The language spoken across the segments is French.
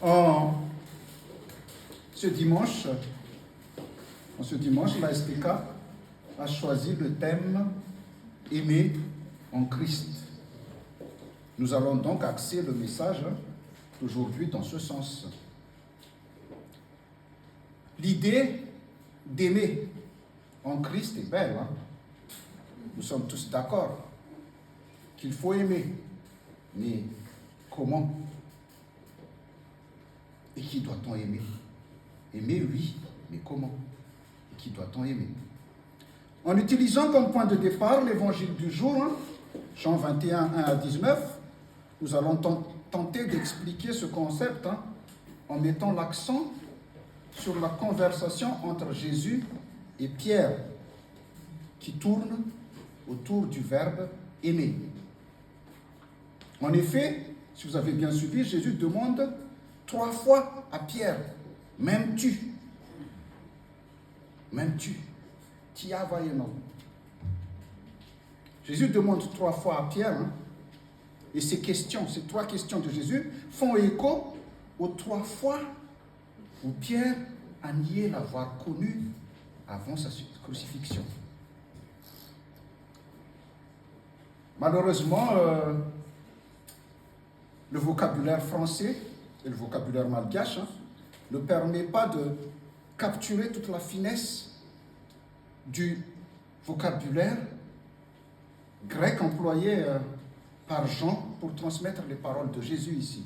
En ce dimanche, la STK a choisi le thème « Aimer en Christ ». Nous allons donc axer le message d'aujourd'hui dans ce sens. L'idée d'aimer en Christ est belle. Nous sommes tous d'accord qu'il faut aimer. Mais comment? Et qui doit-on aimer? Aimer, oui, mais comment? Et qui doit-on aimer? En utilisant comme point de départ l'évangile du jour, Jean 21, 1 à 19, nous allons tenter d'expliquer ce concept en mettant l'accent sur la conversation entre Jésus et Pierre, qui tourne autour du verbe aimer. En effet, si vous avez bien suivi, Jésus demande 3 fois à Pierre, m'aimes-tu? M'aimes-tu? Tia vayeno. Jésus demande 3 fois à Pierre, et ces 3 questions de Jésus font écho aux 3 fois où Pierre a nié l'avoir connu avant sa crucifixion. Malheureusement, le vocabulaire français et le vocabulaire malgache ne permet pas de capturer toute la finesse du vocabulaire grec employé par Jean pour transmettre les paroles de Jésus ici.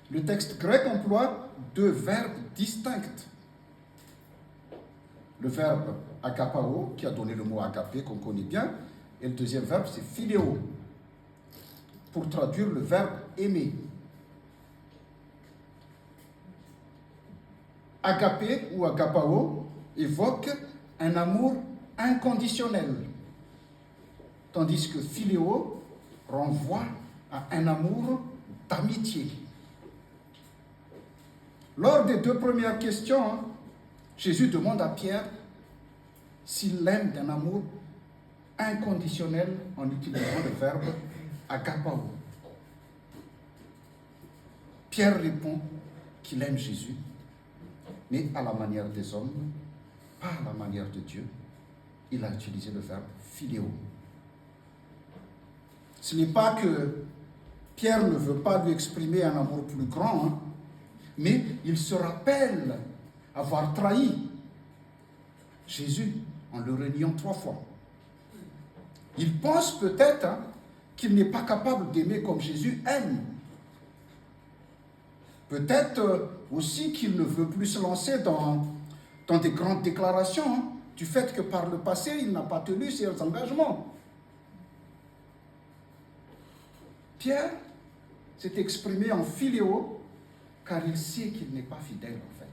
Le texte grec emploie 2 verbes distincts. Le verbe agapao, qui a donné le mot agapé qu'on connaît bien, et le deuxième verbe c'est philéo, pour traduire le verbe aimer. Agapé ou agapao évoque un amour inconditionnel, tandis que philéo renvoie à un amour d'amitié. Lors des 2 premières questions, Jésus demande à Pierre s'il l'aime d'un amour inconditionnel en utilisant le verbe agapao. Pierre répond qu'il aime Jésus, mais à la manière des hommes, pas à la manière de Dieu. Il a utilisé le verbe philéo. Ce n'est pas que Pierre ne veut pas lui exprimer un amour plus grand, mais il se rappelle avoir trahi Jésus en le reniant 3 fois. Il pense peut-être qu'il n'est pas capable d'aimer comme Jésus aime. Peut-être aussi qu'il ne veut plus se lancer dans des grandes déclarations du fait que par le passé, il n'a pas tenu ses engagements. Pierre s'est exprimé en philéo car il sait qu'il n'est pas fidèle en fait.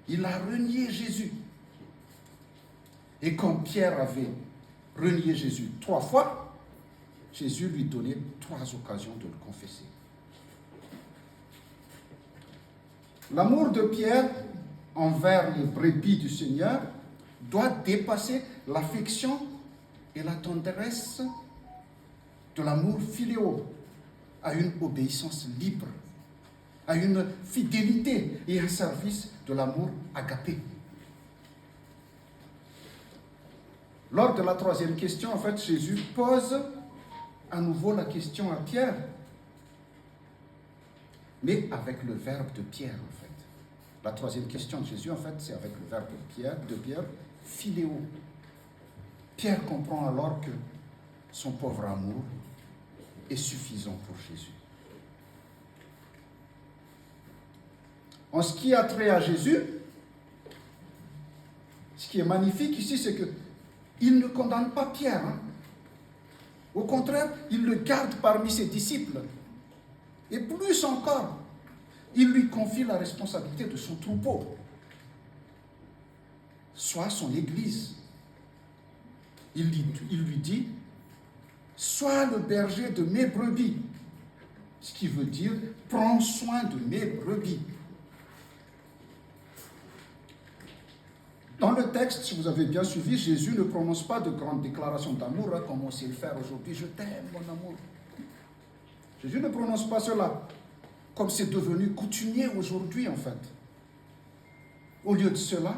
Il a renié Jésus. Et quand Pierre avait renié Jésus 3 fois, Jésus lui donnait 3 occasions de le confesser. L'amour de Pierre envers les brebis du Seigneur doit dépasser l'affection et la tendresse de l'amour philéo à une obéissance libre, à une fidélité et un service de l'amour agapé. Lors de la 3e question, en fait, Jésus pose à nouveau la question à Pierre, mais avec le verbe de Pierre, en fait. La 3e question de Jésus, en fait, c'est avec le verbe de Pierre, philéo. Pierre comprend alors que son pauvre amour est suffisant pour Jésus. En ce qui a trait à Jésus, ce qui est magnifique ici, c'est qu'il ne condamne pas Pierre. Au contraire, il le garde parmi ses disciples. Et plus encore, il lui confie la responsabilité de son troupeau, soit son église. Il lui dit, sois le berger de mes brebis, ce qui veut dire, prends soin de mes brebis. Dans le texte, si vous avez bien suivi, Jésus ne prononce pas de grandes déclarations d'amour, comme on sait le faire aujourd'hui. Je t'aime, mon amour. Jésus ne prononce pas cela. comme c'est devenu coutumier aujourd'hui en fait. Au lieu de cela,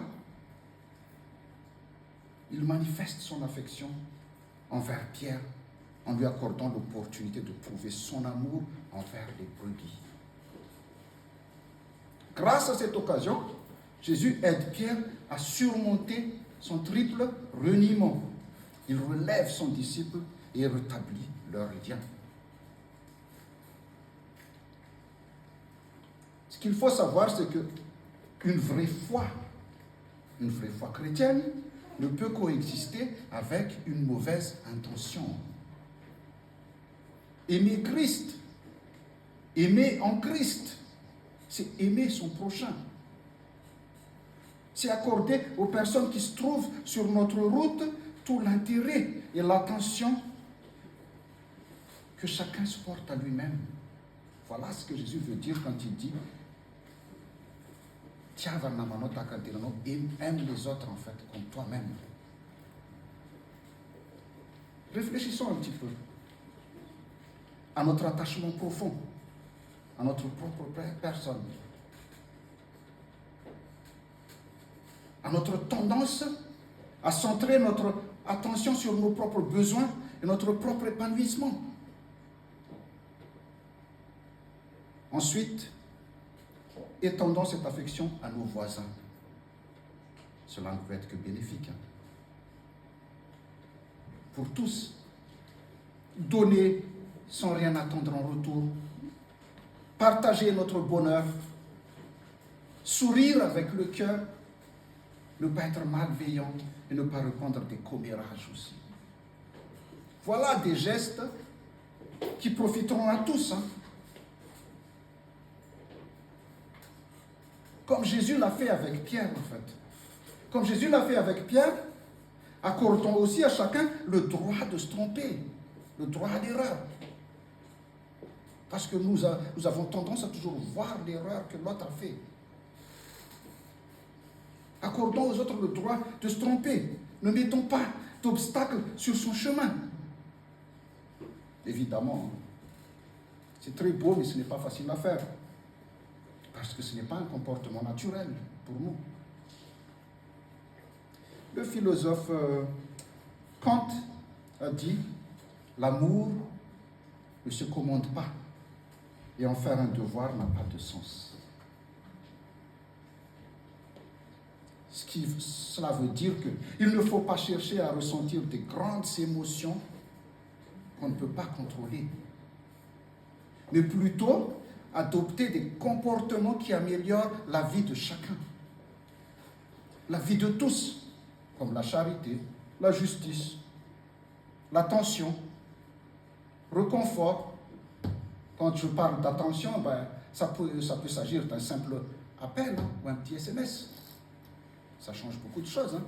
il manifeste son affection envers Pierre en lui accordant l'opportunité de prouver son amour envers les brebis. Grâce à cette occasion, Jésus aide Pierre à surmonter son triple reniement. Il relève son disciple et rétablit leur lien. Ce qu'il faut savoir, c'est qu'une vraie foi chrétienne ne peut coexister avec une mauvaise intention. Aimer Christ, aimer en Christ, c'est aimer son prochain. C'est accorder aux personnes qui se trouvent sur notre route tout l'intérêt et l'attention que chacun se porte à lui-même. Voilà ce que Jésus veut dire quand il dit aime les autres en fait comme toi-même. Réfléchissons un petit peu à notre attachement profond, à notre propre personne, à notre tendance à centrer notre attention sur nos propres besoins et notre propre épanouissement. Ensuite, étendons cette affection à nos voisins. Cela ne peut être que bénéfique. Pour tous, donner sans rien attendre en retour, partager notre bonheur, sourire avec le cœur, ne pas être malveillant et ne pas répandre des commérages aussi. Voilà des gestes qui profiteront à tous. Comme Jésus l'a fait avec Pierre, en fait. Comme Jésus l'a fait avec Pierre, accordons aussi à chacun le droit de se tromper, le droit à l'erreur. Parce que nous avons tendance à toujours voir l'erreur que l'autre a fait. Accordons aux autres le droit de se tromper. Ne mettons pas d'obstacles sur son chemin. Évidemment, c'est très beau, mais ce n'est pas facile à faire. Parce que ce n'est pas un comportement naturel pour nous. Le philosophe Kant a dit « L'amour ne se commande pas et en faire un devoir n'a pas de sens ». Cela veut dire qu'il ne faut pas chercher à ressentir des grandes émotions qu'on ne peut pas contrôler, mais plutôt adopter des comportements qui améliorent la vie de chacun, la vie de tous, comme la charité, la justice, l'attention, réconfort. Quand je parle d'attention, ça peut s'agir d'un simple appel ou un petit SMS. Ça change beaucoup de choses,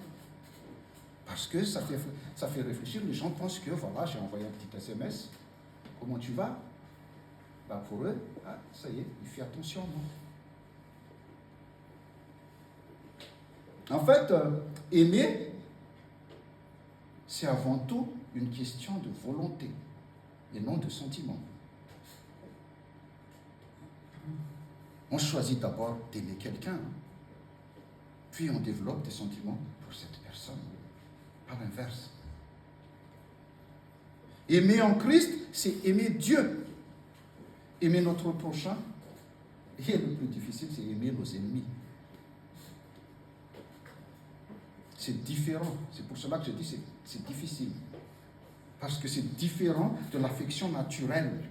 parce que ça fait réfléchir. Les gens pensent que, voilà, j'ai envoyé un petit SMS, comment tu vas? Pour eux, ça y est, il fait attention. En fait, aimer, c'est avant tout une question de volonté et non de sentiment. On choisit d'abord d'aimer quelqu'un, puis on développe des sentiments pour cette personne, pas l'inverse. Aimer en Christ, c'est aimer Dieu. Aimer notre prochain, et le plus difficile, c'est aimer nos ennemis. C'est différent. C'est pour cela que je dis c'est difficile. Parce que c'est différent de l'affection naturelle.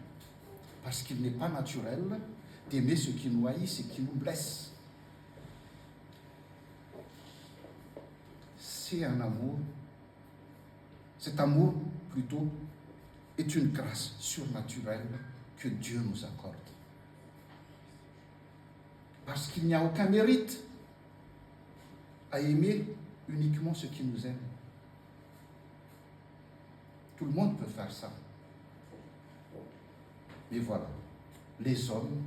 Parce qu'il n'est pas naturel d'aimer ceux qui nous haïssent et qui nous blessent. C'est un amour. Cet amour, plutôt, est une grâce surnaturelle que Dieu nous accorde. Parce qu'il n'y a aucun mérite à aimer uniquement ceux qui nous aiment. Tout le monde peut faire ça. Mais voilà, les hommes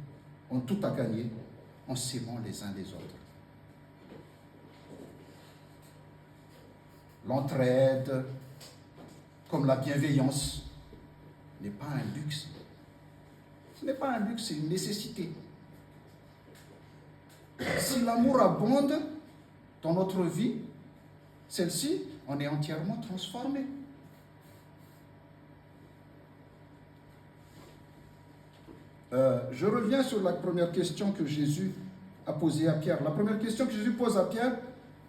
ont tout à gagner en s'aimant les uns les autres. L'entraide, comme la bienveillance, n'est pas un luxe. Ce n'est pas un luxe, c'est une nécessité. si l'amour abonde dans notre vie, celle-ci, on est entièrement transformé. Je reviens sur la première question que Jésus a posée à Pierre. La première question que Jésus pose à Pierre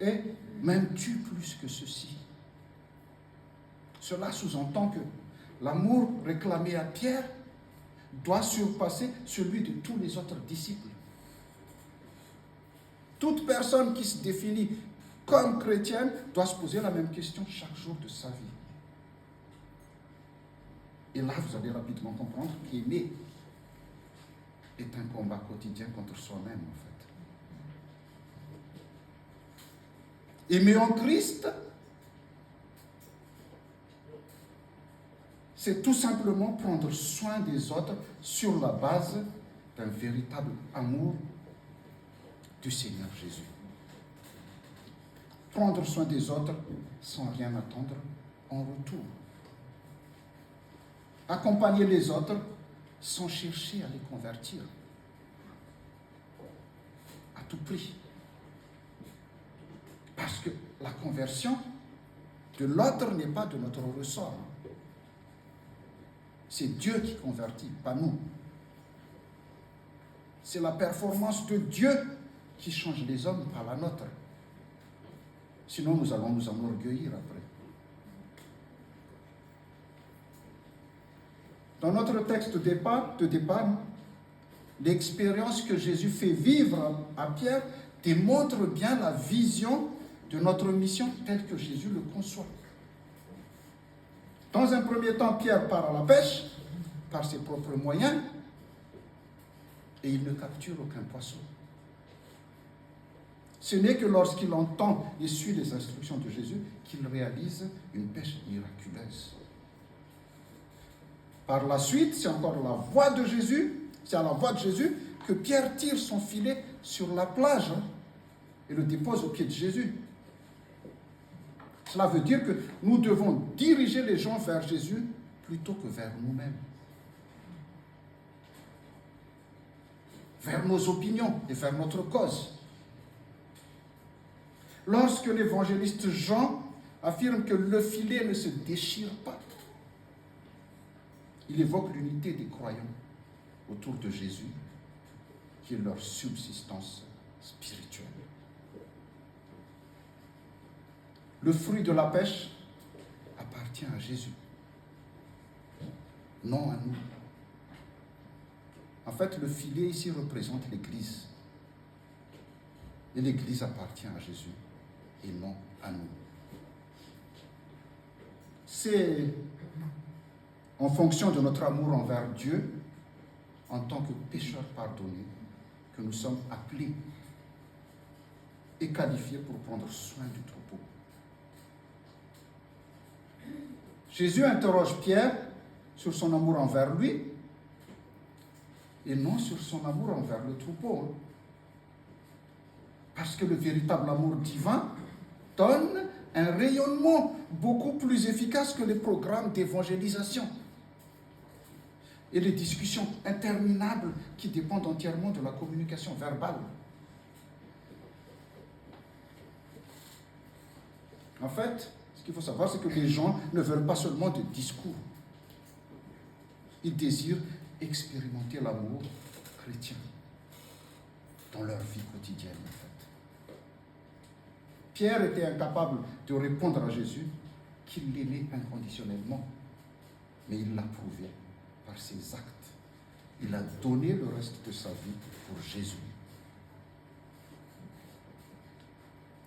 est « M'aimes-tu plus que ceci ?» Cela sous-entend que l'amour réclamé à Pierre doit surpasser celui de tous les autres disciples. Toute personne qui se définit comme chrétienne doit se poser la même question chaque jour de sa vie. Et là, vous allez rapidement comprendre qu'aimer est un combat quotidien contre soi-même, en fait. Aimer en Christ, c'est tout simplement prendre soin des autres sur la base d'un véritable amour du Seigneur Jésus. Prendre soin des autres sans rien attendre en retour. Accompagner les autres sans chercher à les convertir. À tout prix. Parce que la conversion de l'autre n'est pas de notre ressort. C'est Dieu qui convertit, pas nous. C'est la performance de Dieu qui change les hommes, pas la nôtre. Sinon, nous allons nous enorgueillir après. Dans notre texte de départ, l'expérience que Jésus fait vivre à Pierre démontre bien la vision de notre mission telle que Jésus le conçoit. Dans un premier temps, Pierre part à la pêche par ses propres moyens et il ne capture aucun poisson. Ce n'est que lorsqu'il entend et suit les instructions de Jésus qu'il réalise une pêche miraculeuse. Par la suite, c'est encore la voix de Jésus, c'est à la voix de Jésus que Pierre tire son filet sur la plage et le dépose au pied de Jésus. Cela veut dire que nous devons diriger les gens vers Jésus plutôt que vers nous-mêmes. Vers nos opinions et vers notre cause. Lorsque l'évangéliste Jean affirme que le filet ne se déchire pas, il évoque l'unité des croyants autour de Jésus, qui est leur subsistance spirituelle. Le fruit de la pêche appartient à Jésus, non à nous. En fait, le filet ici représente l'Église. Et l'Église appartient à Jésus et non à nous. C'est en fonction de notre amour envers Dieu, en tant que pécheurs pardonnés, que nous sommes appelés et qualifiés pour prendre soin du troupeau. Jésus interroge Pierre sur son amour envers lui et non sur son amour envers le troupeau. Parce que le véritable amour divin donne un rayonnement beaucoup plus efficace que les programmes d'évangélisation et les discussions interminables qui dépendent entièrement de la communication verbale. En fait, ce qu'il faut savoir, c'est que les gens ne veulent pas seulement de discours. Ils désirent expérimenter l'amour chrétien dans leur vie quotidienne, en fait. Pierre était incapable de répondre à Jésus qu'il l'aimait inconditionnellement, mais il l'a prouvé par ses actes. Il a donné le reste de sa vie pour Jésus.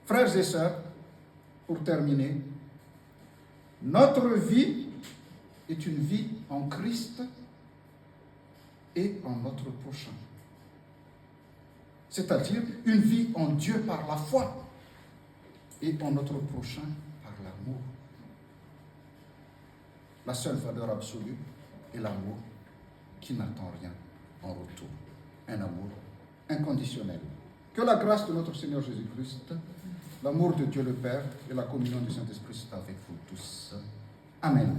Frères et sœurs, pour terminer, notre vie est une vie en Christ et en notre prochain. C'est-à-dire une vie en Dieu par la foi et en notre prochain par l'amour. La seule valeur absolue est l'amour qui n'attend rien en retour. Un amour inconditionnel. Que la grâce de notre Seigneur Jésus-Christ, l'amour de Dieu le Père et la communion du Saint-Esprit soient avec vous tous. Amen.